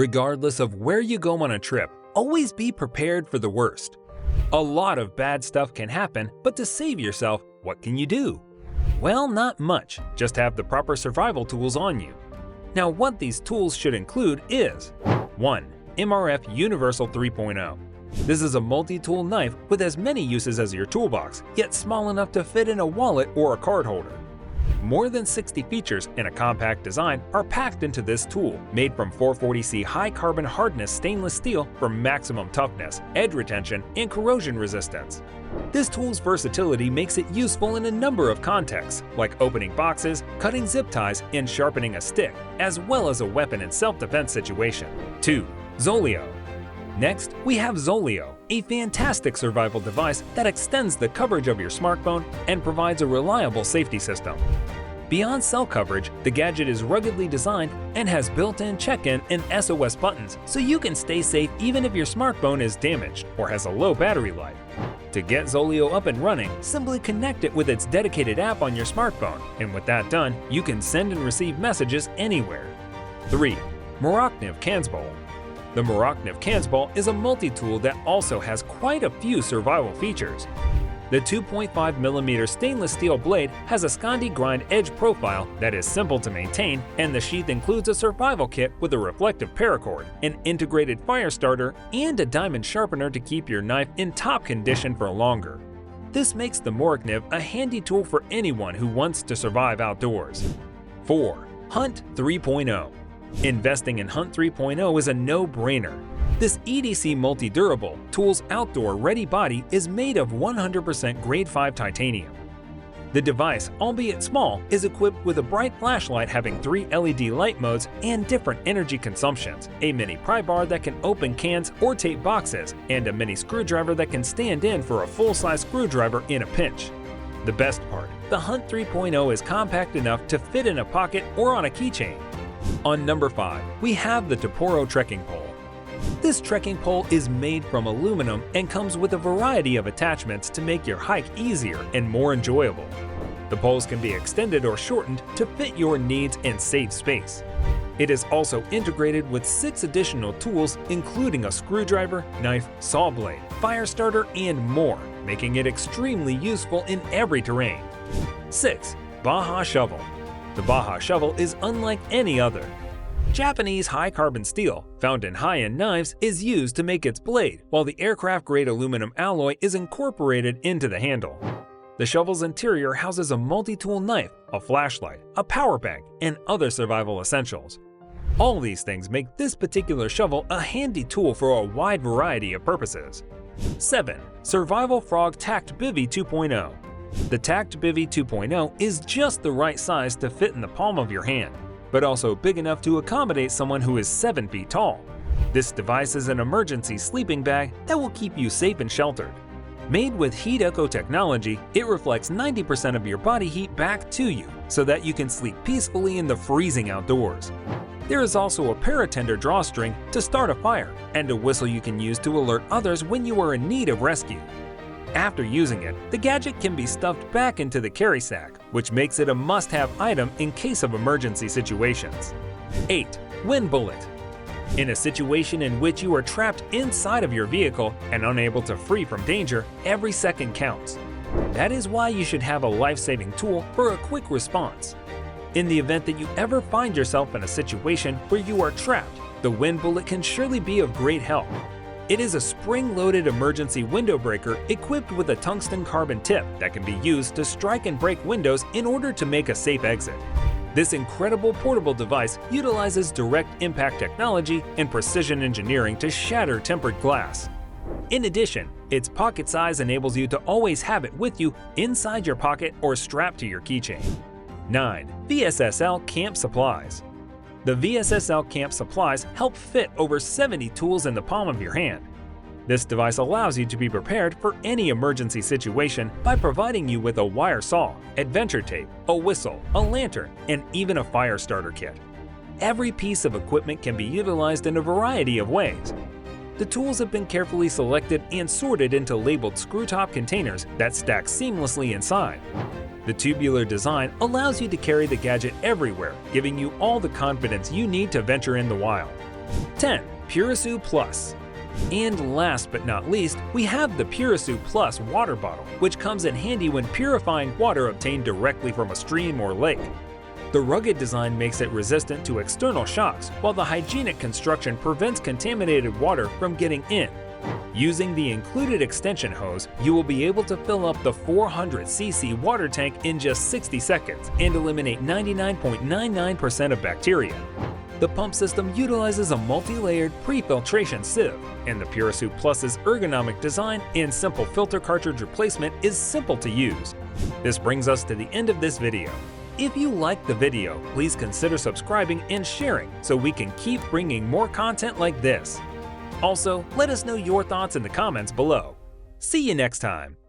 Regardless of where you go on a trip, always be prepared for the worst. A lot of bad stuff can happen, but to save yourself, what can you do? Well, not much, just have the proper survival tools on you. Now what these tools should include is 1. MRF Universal 3.0. This is a multi-tool knife with as many uses as your toolbox, yet small enough to fit in a wallet or a card holder. More than 60 features in a compact design are packed into this tool, made from 440C high carbon hardness stainless steel for maximum toughness, edge retention, and corrosion resistance. This tool's versatility makes it useful in a number of contexts, like opening boxes, cutting zip ties, and sharpening a stick, as well as a weapon in self-defense situation. 2. Zoleo. Next, we have Zoleo, a fantastic survival device that extends the coverage of your smartphone and provides a reliable safety system. Beyond cell coverage, the gadget is ruggedly designed and has built-in check-in and SOS buttons, so you can stay safe even if your smartphone is damaged or has a low battery life. To get Zoleo up and running, simply connect it with its dedicated app on your smartphone, and with that done, you can send and receive messages anywhere. 3. Morocniv Kanzbol. The Morocniv Kanzbol is a multi-tool that also has quite a few survival features. The 2.5mm stainless steel blade has a Scandi grind edge profile that is simple to maintain, and the sheath includes a survival kit with a reflective paracord, an integrated fire starter, and a diamond sharpener to keep your knife in top condition for longer. This makes the Morocniv a handy tool for anyone who wants to survive outdoors. 4. Hunt 3.0. Investing in Hunt 3.0 is a no-brainer. This EDC multi-durable Tools Outdoor Ready body is made of 100% grade 5 titanium. The device, albeit small, is equipped with a bright flashlight having 3 LED light modes and different energy consumptions, a mini pry bar that can open cans or tape boxes, and a mini screwdriver that can stand in for a full-size screwdriver in a pinch. The best part, the Hunt 3.0 is compact enough to fit in a pocket or on a keychain. On number 5, we have the TOPORO trekking pole. This trekking pole is made from aluminum and comes with a variety of attachments to make your hike easier and more enjoyable. The poles can be extended or shortened to fit your needs and save space. It is also integrated with 6 additional tools, including a screwdriver, knife, saw blade, fire starter, and more, making it extremely useful in every terrain. 6. BAHA shovel. The BAHA shovel is unlike any other. Japanese high-carbon steel, found in high-end knives, is used to make its blade, while the aircraft-grade aluminum alloy is incorporated into the handle. The shovel's interior houses a multi-tool knife, a flashlight, a power bank, and other survival essentials. All these things make this particular shovel a handy tool for a wide variety of purposes. 7. Survival Frog TACT BIVVY 2.0. The TACT BIVVY 2.0 is just the right size to fit in the palm of your hand, but also big enough to accommodate someone who is 7 feet tall. This device is an emergency sleeping bag that will keep you safe and sheltered. Made with heat echo technology, it reflects 90% of your body heat back to you so that you can sleep peacefully in the freezing outdoors. There is also a paratender drawstring to start a fire and a whistle you can use to alert others when you are in need of rescue. After using it, the gadget can be stuffed back into the carry sack, which makes it a must-have item in case of emergency situations. 8. Wind bullet. In a situation in which you are trapped inside of your vehicle and unable to flee from danger, every second counts. That is why you should have a life-saving tool for a quick response. In the event that you ever find yourself in a situation where you are trapped, the wind bullet can surely be of great help. It is a spring-loaded emergency window breaker equipped with a tungsten carbon tip that can be used to strike and break windows in order to make a safe exit. This incredible portable device utilizes direct impact technology and precision engineering to shatter tempered glass. In addition, its pocket size enables you to always have it with you inside your pocket or strapped to your keychain. 9. VSSL Camp Supplies. The VSSL Camp Supplies help fit over 70 tools in the palm of your hand. This device allows you to be prepared for any emergency situation by providing you with a wire saw, adventure tape, a whistle, a lantern, and even a fire starter kit. Every piece of equipment can be utilized in a variety of ways. The tools have been carefully selected and sorted into labeled screw-top containers that stack seamlessly inside. The tubular design allows you to carry the gadget everywhere, giving you all the confidence you need to venture in the wild. 10. Purisu Plus. And last but not least, we have the Purisu Plus water bottle, which comes in handy when purifying water obtained directly from a stream or lake. The rugged design makes it resistant to external shocks, while the hygienic construction prevents contaminated water from getting in. Using the included extension hose, you will be able to fill up the 400cc water tank in just 60 seconds and eliminate 99.99% of bacteria. The pump system utilizes a multi-layered pre-filtration sieve, and the Purisu Plus's ergonomic design and simple filter cartridge replacement is simple to use. This brings us to the end of this video. If you liked the video, please consider subscribing and sharing so we can keep bringing more content like this. Also, let us know your thoughts in the comments below. See you next time!